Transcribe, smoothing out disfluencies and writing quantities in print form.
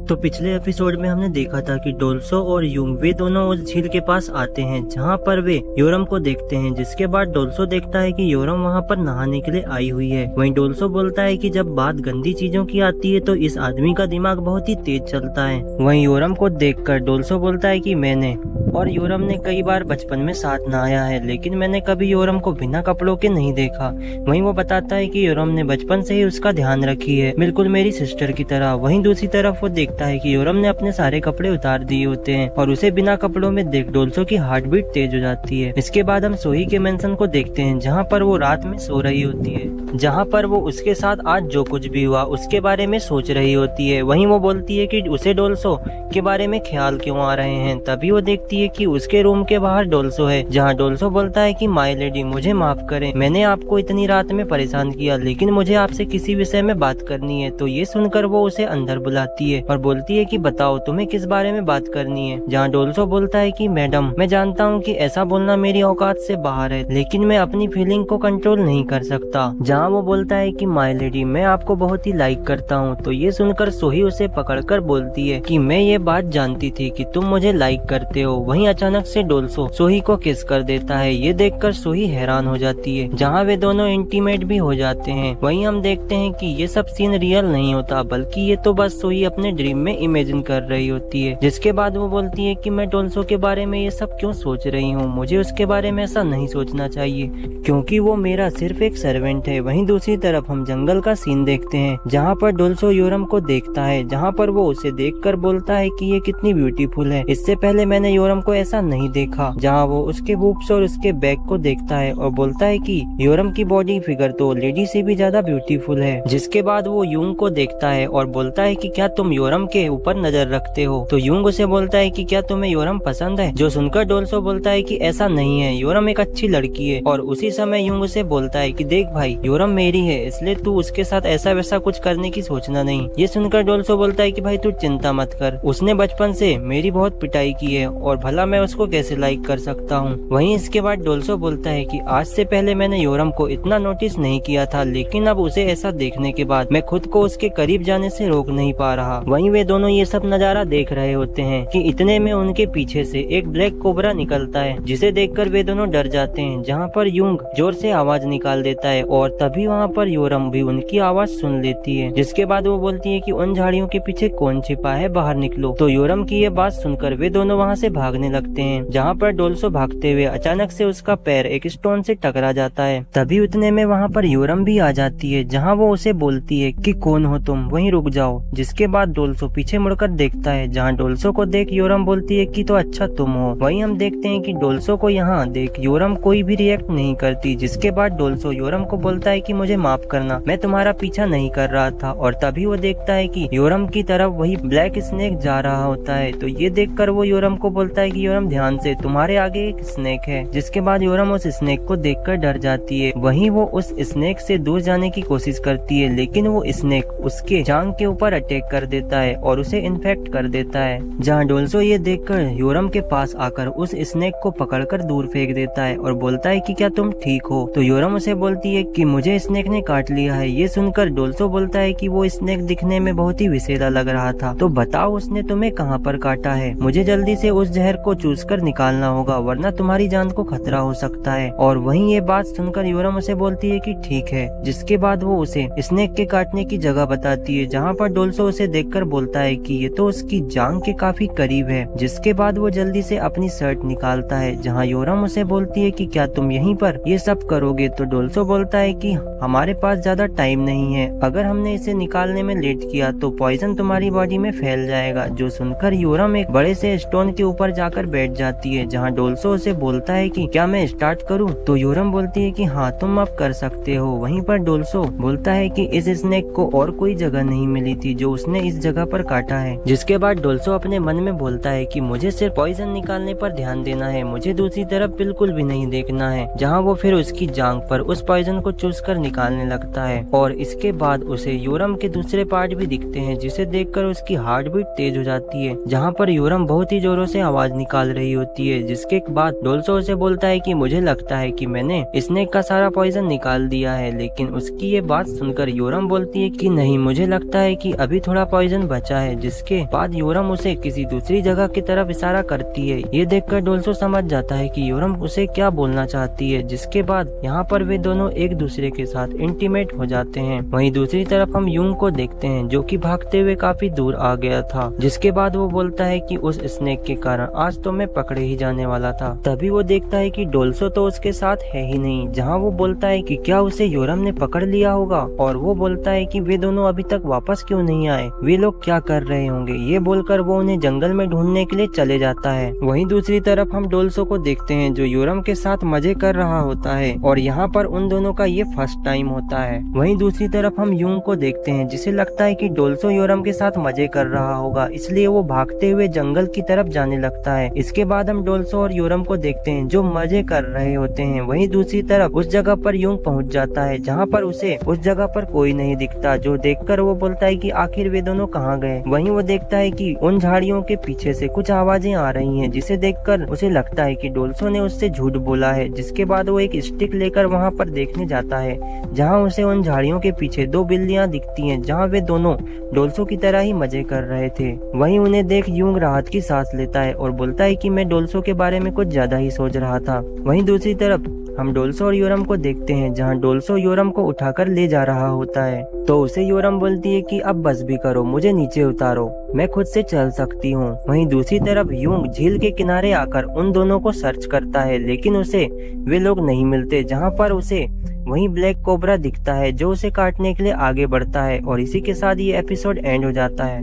तो पिछले एपिसोड में हमने देखा था कि डोल्सो और यूंग वे दोनों उस झील के पास आते हैं जहां पर वे योरम को देखते हैं, जिसके बाद डोल्सो देखता है कि योरम वहां पर नहाने के लिए आई हुई है। वहीं डोल्सो बोलता है कि जब बात गंदी चीजों की आती है तो इस आदमी का दिमाग बहुत ही तेज चलता है। वहीं योरम को देखकर डोल्सो बोलता है कि मैंने और योरम ने कई बार बचपन में साथ नहाया है, लेकिन मैंने कभी योरम को बिना कपड़ों के नहीं देखा। वहीं वो बताता है कि योरम ने बचपन से ही उसका ध्यान रखी है, बिल्कुल मेरी सिस्टर की तरह। वहीं दूसरी तरफ वो देखता है कि योरम ने अपने सारे कपड़े उतार दिए होते हैं और उसे बिना कपड़ों में देख डोल्सो की हार्ट बीट तेज हो जाती है। इसके बाद हम सोही के मेंशन को देखते हैं जहाँ पर वो रात में सो रही होती है, जहाँ पर वो उसके साथ आज जो कुछ भी हुआ उसके बारे में सोच रही होती है। वहीं वो बोलती है कि उसे डोल्सो के बारे में ख्याल क्यों आ रहे हैं। तभी वो देखती है कि उसके रूम के बाहर डोल्सो है, जहाँ डोल्सो बोलता है कि माय लेडी मुझे माफ करें, मैंने आपको इतनी रात में परेशान किया, लेकिन मुझे आपसे किसी विषय में बात करनी है। तो ये सुनकर वो उसे अंदर बुलाती है और बोलती है कि बताओ तुम्हें किस बारे में बात करनी है। जहाँ डोल्सो बोलता है कि मैडम मैं जानता हूँ कि ऐसा बोलना मेरी औकात से बाहर है, लेकिन मैं अपनी फीलिंग को कंट्रोल नहीं कर सकता। जहाँ वो बोलता है कि माय लेडी मैं आपको बहुत ही लाइक करता हूँ। तो ये सुनकर सोही उसे पकड़कर बोलती है कि मैं ये बात जानती थी कि तुम मुझे लाइक करते हो। वहीं अचानक से डोल्सो सोही को किस कर देता है। ये देखकर सोही हैरान हो जाती है, जहाँ वे दोनों इंटीमेट भी हो जाते हैं। वहीं हम देखते हैं कि ये सब सीन रियल नहीं होता, बल्कि ये तो बस सोही अपने ड्रीम में इमेजिन कर रही होती है। जिसके बाद वो बोलती है कि मैं डोल्सो के बारे में ये सब क्यों सोच रही हूँ, मुझे उसके बारे में ऐसा नहीं सोचना चाहिए क्योंकि वो मेरा सिर्फ एक सर्वेंट है। वहीं दूसरी तरफ हम जंगल का सीन देखते हैं जहाँ पर डोल्सो योरम को देखता है, जहाँ पर वो उसे देखकर बोलता है कि ये कितनी ब्यूटीफुल है, इससे पहले मैंने योरम को ऐसा नहीं देखा। जहाँ वो उसके बूब्स और उसके बैक को देखता है और बोलता है कि योरम की बॉडी फिगर तो लेडी से भी ज्यादा ब्यूटीफुल है। जिसके बाद वो यूंग को देखता है और बोलता है कि क्या तुम योरम के ऊपर नजर रखते हो। तो यूंग उसे बोलता है कि क्या तुम्हें योरम पसंद है। जो सुनकर डोल्सो बोलता है कि ऐसा नहीं है, योरम एक अच्छी लड़की है। और उसी समय यूंग उसे बोलता है कि देख भाई योरम मेरी है, इसलिए तू उसके साथ ऐसा वैसा कुछ करने की सोचना नहीं। ये सुनकर डोल्सो बोलता है कि भाई तू चिंता मत कर, उसने बचपन से मेरी बहुत पिटाई की है और भला मैं उसको कैसे लाइक कर सकता हूँ। वहीं इसके बाद डोल्सो बोलता है कि आज से पहले मैंने योरम को इतना नोटिस नहीं किया था, लेकिन अब उसे ऐसा देखने के बाद मैं खुद को उसके करीब जाने से रोक नहीं पा रहा। वहीं वे दोनों ये सब नजारा देख रहे होते हैं कि इतने में उनके पीछे से एक ब्लैक कोबरा निकलता है, जिसे देखकर वे दोनों डर जाते हैं। जहाँ पर यूंग जोर से आवाज निकाल देता है और तभी वहाँ पर योरम भी उनकी आवाज सुन लेती है। जिसके बाद वो बोलती है कि उन झाड़ियों के पीछे कौन छिपा है, बाहर निकलो। तो योरम की ये बात सुनकर वे दोनों वहाँ से भागने लगते हैं। जहाँ पर डोल्सो भागते हुए अचानक से उसका पैर एक स्टोन से टकरा जाता है। तभी उतने में वहाँ पर योरम भी आ जाती है, जहाँ वो उसे बोलती है कि कौन हो तुम, वहीं रुक जाओ। जिसके बाद डोल्सो पीछे मुड़कर देखता है, जहाँ डोल्सो को देख योरम बोलती है कि तो अच्छा तुम हो। वहीं हम देखते हैं कि डोल्सो को यहाँ देख योरम कोई भी रिएक्ट नहीं करती। जिसके बाद डोल्सो योरम को बोलता है कि मुझे माफ करना, मैं तुम्हारा पीछा नहीं कर रहा था। और तभी वो देखता है कि योरम की तरफ वही ब्लैक स्नेक जा रहा होता है। तो ये देखकर वो योरम को बोलता है कि योरम ध्यान से, तुम्हारे आगे एक स्नेक है। जिसके बाद योरम उस स्नेक को देखकर डर जाती है। वहीं वो उस स्नेक से दूर जाने की कोशिश करती है, लेकिन वो स्नेक उसके जांघ के ऊपर अटैक कर देता है और उसे इन्फेक्ट कर देता है। जहाँ डोल्सो ये देखकर योरम के पास आकर उस स्नेक को पकड़कर दूर फेंक देता है और बोलता है कि क्या तुम ठीक हो। तो योरम उसे बोलती है कि मुझे स्नेक ने काट लिया है। ये सुनकर डोल्सो बोलता है कि वो स्नेक दिखने में बहुत ही विषैला लग रहा था, तो बताओ उसने तुम्हें कहाँ पर काटा है, मुझे जल्दी से उस जहर को चूस कर निकालना होगा, वरना तुम्हारी जान को खतरा हो सकता है। और वहीं ये बात सुनकर योरम उसे बोलती है कि ठीक है। जिसके बाद वो उसे स्नेक के काटने की जगह बताती है, जहाँ पर डोल्सो उसे देखकर बोलता है कि ये तो उसकी जांघ के काफी करीब है। जिसके बाद वो जल्दी से अपनी शर्ट निकालता है, जहाँ योरम उसे बोलती है कि क्या तुम यहीं पर ये सब करोगे। तो डोल्सो बोलता है कि हमारे पास ज्यादा टाइम नहीं है, अगर हमने इसे निकालने में लेट किया तो पॉइजन तुम्हारी बॉडी में फैल जाएगा। जो सुनकर योरम एक बड़े से स्टोन के ऊपर जाकर बैठ जाती है, जहाँ डोल्सो उसे बोलता है कि क्या मैं स्टार्ट करूं। तो योरम बोलती है कि हाँ तुम अब कर सकते हो। वहीं पर डोल्सो बोलता है कि इस स्नेक को और कोई जगह नहीं मिली थी जो उसने इस जगह पर काटा है। जिसके बाद डोल्सो अपने मन में बोलता है कि मुझे सिर्फ पॉइजन निकालने पर ध्यान देना है, मुझे दूसरी तरफ बिल्कुल भी नहीं देखना है। जहाँ वो फिर उसकी जांघ पर उस पॉइजन को चूस कर निकालने लगता है और इसके बाद उसे योरम के दूसरे पार्ट भी दिखते हैं, जिसे देखकर उसकी हार्ट बीट तेज हो जाती है। जहाँ पर योरम बहुत ही जोरों से आवाज निकाल रही होती है। जिसके बाद डोल्सो उसे बोलता है कि मुझे लगता है कि मैंने स्नेक का सारा पॉइजन निकाल दिया है। लेकिन उसकी ये बात सुनकर योरम बोलती है कि नहीं, मुझे लगता है कि अभी थोड़ा पॉइजन बचा है। जिसके बाद योरम उसे किसी दूसरी जगह की तरफ इशारा करती है। ये देखकर डोल्सो समझ जाता है कि योरम उसे क्या बोलना चाहती है। जिसके बाद यहाँ पर वे दोनों एक दूसरे के साथ इंटीमेट हो जाते हैं। वहीं दूसरी तरफ हम यूंग को देखते हैं जो कि भागते हुए काफी दूर आ गया था। जिसके बाद वो बोलता है कि उस स्नेक के कारण आज तो मैं पकड़े ही जाने वाला था। तभी वो देखता है कि डोल्सो तो उसके साथ है ही नहीं। जहाँ वो बोलता है कि क्या उसे योरम ने पकड़ लिया होगा, और वो बोलता है कि वे दोनों अभी तक वापस क्यों नहीं आए, वे लोग क्या कर रहे होंगे। ये बोलकर वो उन्हें जंगल में ढूंढने के लिए चले जाता है। वहीं दूसरी तरफ हम डोल्सो को देखते हैं जो योरम के साथ मजे कर रहा होता है और यहाँ पर उन दोनों का ये फर्स्ट टाइम होता है। वहीं दूसरी तरफ हम यूंग को देखते हैं जिसे लगता है कि डोल्सो योरम के साथ मजे कर रहा होगा, इसलिए वो भागते हुए जंगल की तरफ जाने लगता है। इसके बाद हम डोल्सो और योरम को देखते हैं जो मजे कर रहे होते हैं। वहीं दूसरी तरफ उस जगह पर यूंग पहुंच जाता है जहां पर उसे उस जगह पर कोई नहीं दिखता, जो देखकर वो बोलता है कि आखिर वे दोनों कहां गए। वहीं वो देखता है कि उन झाड़ियों के पीछे से कुछ आवाजें आ रही हैं, जिसे देखकर उसे लगता है कि डोल्सो ने उससे झूठ बोला है। जिसके बाद वो एक स्टिक लेकर वहां पर देखने जाता है जहां उसे उन झाड़ियों के पीछे दो बिल्लियां दिखती हैं, जहां वे दोनों डोल्सो की तरह ही मजे कर रहे थे। वहीं उन्हें देख यूंग राहत की सांस लेता है और बोलता है कि मैं डोल्सो के बारे में कुछ ज्यादा ही सोच रहा था। वहीं दूसरी तरफ हम डोल्सो और योरम को देखते हैं जहां डोल्सो योरम को उठाकर ले जा रहा होता है, तो उसे योरम बोलती है कि अब बस भी करो, मुझे नीचे उतारो, मैं खुद से चल सकती हूँ। वहीं दूसरी तरफ यूंग झील के किनारे आकर उन दोनों को सर्च करता है, लेकिन उसे वे लोग नहीं मिलते। जहाँ पर उसे वहीं ब्लैक कोबरा दिखता है जो उसे काटने के लिए आगे बढ़ता है। और इसी के साथ ये एपिसोड एंड हो जाता है।